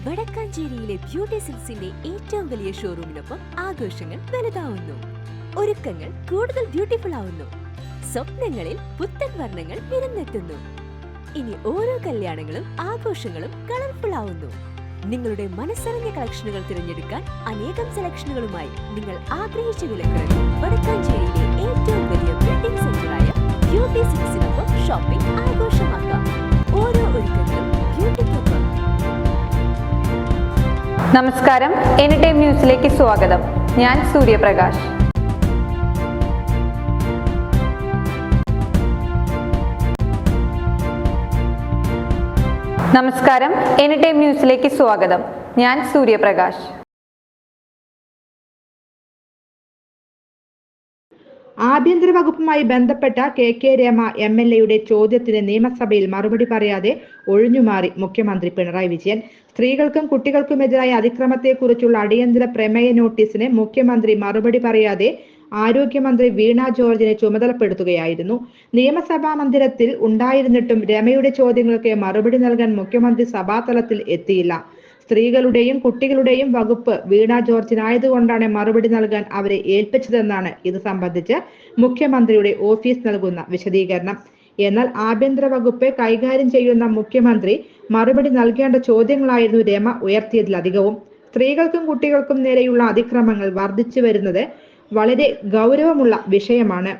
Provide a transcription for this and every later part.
വടക്കാഞ്ചേരിയിലെ beauty സിൽക്സിന്റെ ഏറ്റവും വലിയ ഷോറൂമിനൊപ്പം ആഘോഷങ്ങൾ വലുതാവുന്നു. ഒരുക്കങ്ങൾ കൂടുതൽ ബ്യൂട്ടിഫുൾ ആവുന്നു. സ്വപ്നങ്ങളിൽ പുത്തൻ വർണ്ണങ്ങൾ വിരുന്നെത്തുന്നു. ഇനി ഓരോ കല്യാണങ്ങളും ആഘോഷങ്ങളും കളർഫുൾ ആവുന്നു. നിങ്ങളുടെ മനസ്സറിഞ്ഞ കളക്ഷനുകൾ തിരഞ്ഞെടുക്കാൻ അനേകം സെലക്ഷനുകളുമായി നിങ്ങൾ ആഗ്രഹിച്ച വിലക്കുറവിൽ വടക്കാഞ്ചേരിയിലെ ഏറ്റവും വലിയ വെഡിംഗ് സെന്ററായ ബ്യൂട്ടി സിൽക്സിനൊപ്പം ഷോപ്പിംഗ് ആഘോഷമാക്കാം. ഓരോ ഒരുക്കങ്ങളും ബ്യൂട്ടിക്കൊപ്പം. നമസ്കാരം, എനി ടൈം ന്യൂസിലേക്ക് സ്വാഗതം. ഞാൻ സൂര്യപ്രകാശ്. നമസ്കാരം, എനി ടൈം ന്യൂസിലേക്ക് സ്വാഗതം. ഞാൻ സൂര്യപ്രകാശ്. ആഭ്യന്തര വകുപ്പുമായി ബന്ധപ്പെട്ട കെ രമ MLA ചോദ്യത്തിന് നിയമസഭയിൽ മറുപടി പറയാതെ ഒഴിഞ്ഞുമാറി മുഖ്യമന്ത്രി പിണറായി വിജയൻ. സ്ത്രീകൾക്കും കുട്ടികൾക്കുമെതിരായ അതിക്രമത്തെക്കുറിച്ചുള്ള അടിയന്തര പ്രമേയ നോട്ടീസിന് മുഖ്യമന്ത്രി മറുപടി പറയാതെ ആരോഗ്യമന്ത്രി വീണ ജോർജിനെ ചുമതലപ്പെടുത്തുകയായിരുന്നു. നിയമസഭാ മന്ദിരത്തിൽ ഉണ്ടായിരുന്നിട്ടും രമയുടെ ചോദ്യങ്ങൾക്ക് മറുപടി നൽകാൻ മുഖ്യമന്ത്രി സഭാതലത്തിൽ എത്തിയില്ല. സ്ത്രീകളുടെയും കുട്ടികളുടെയും വകുപ്പ് വീണ ജോർജിനായതുകൊണ്ടാണ് മറുപടി നൽകാൻ അവരെ ഏൽപ്പിച്ചതെന്നാണ് ഇത് സംബന്ധിച്ച് മുഖ്യമന്ത്രിയുടെ ഓഫീസ് നൽകുന്ന വിശദീകരണം. എന്നാൽ ആഭ്യന്തര വകുപ്പ് കൈകാര്യം ചെയ്യുന്ന മുഖ്യമന്ത്രി മറുപടി നൽകേണ്ട ചോദ്യങ്ങളായിരുന്നു രമ ഉയർത്തിയതിലധികവും. സ്ത്രീകൾക്കും കുട്ടികൾക്കും നേരെയുള്ള അതിക്രമങ്ങൾ വർദ്ധിച്ചു വരുന്നത് വളരെ ഗൗരവമുള്ള വിഷയമാണ്.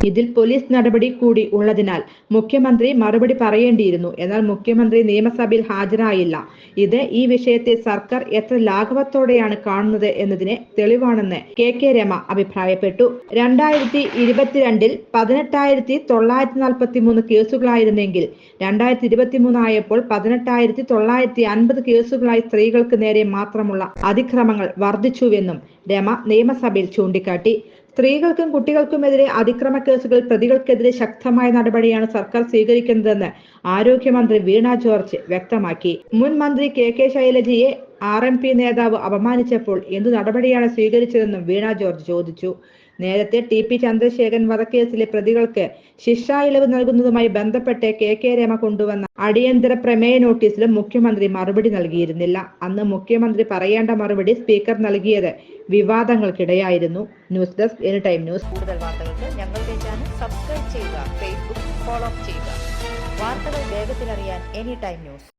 ഇതിൽ പോലീസ് നടപടി കൂടി ഉള്ളതിനാൽ മുഖ്യമന്ത്രി മറുപടി പറയേണ്ടിയിരുന്നു. എന്നാൽ മുഖ്യമന്ത്രി നിയമസഭയിൽ ഹാജരായില്ല. ഇത് ഈ വിഷയത്തെ സർക്കാർ എത്ര ലാഘവത്തോടെയാണ് കാണുന്നത് എന്നതിന് തെളിവാണെന്ന് കെ രമ അഭിപ്രായപ്പെട്ടു. 2022 18,943 കേസുകളായിരുന്നെങ്കിൽ 2023 ആയപ്പോൾ 18,950 കേസുകളായി സ്ത്രീകൾക്ക് നേരെ മാത്രമുള്ള അതിക്രമങ്ങൾ വർദ്ധിച്ചുവെന്നും രമ നിയമസഭയിൽ ചൂണ്ടിക്കാട്ടി. സ്ത്രീകൾക്കും കുട്ടികൾക്കുമെതിരെ അതിക്രമ കേസുകൾ പ്രതികൾക്കെതിരെ ശക്തമായ നടപടിയാണ് സർക്കാർ സ്വീകരിക്കുന്നതെന്ന് ആരോഗ്യമന്ത്രി വീണ ജോർജ് വ്യക്തമാക്കി. മുൻ മന്ത്രി കെ ശൈലജയെ RMP നേതാവ് അപമാനിച്ചപ്പോൾ എന്തു നടപടിയാണ് സ്വീകരിച്ചതെന്നും വീണ ജോർജ് ചോദിച്ചു. നേരത്തെ TP ചന്ദ്രശേഖരൻ വധക്കേസിലെ പ്രതികൾക്ക് ശിക്ഷാ ഇളവ് നൽകുന്നതുമായി ബന്ധപ്പെട്ട് കെ രമ കൊണ്ടുവന്ന അടിയന്തര പ്രമേയ നോട്ടീസിലും മുഖ്യമന്ത്രി മറുപടി നൽകിയിരുന്നില്ല. അന്ന് മുഖ്യമന്ത്രി പറയേണ്ട മറുപടി സ്പീക്കർ നൽകിയത് വിവാദങ്ങൾക്കിടയായിരുന്നു. News desk any time news. കൂടുതൽ വാർത്തകൾക്ക് ഞങ്ങളുടെ ചാനൽ സബ്സ്ക്രൈബ് ചെയ്യുക, ഫേസ്ബുക്ക് ഫോളോ ചെയ്യുക. വാർത്തകൾ വേഗത്തിലറിയാൻ എനി ടൈം ന്യൂസ്.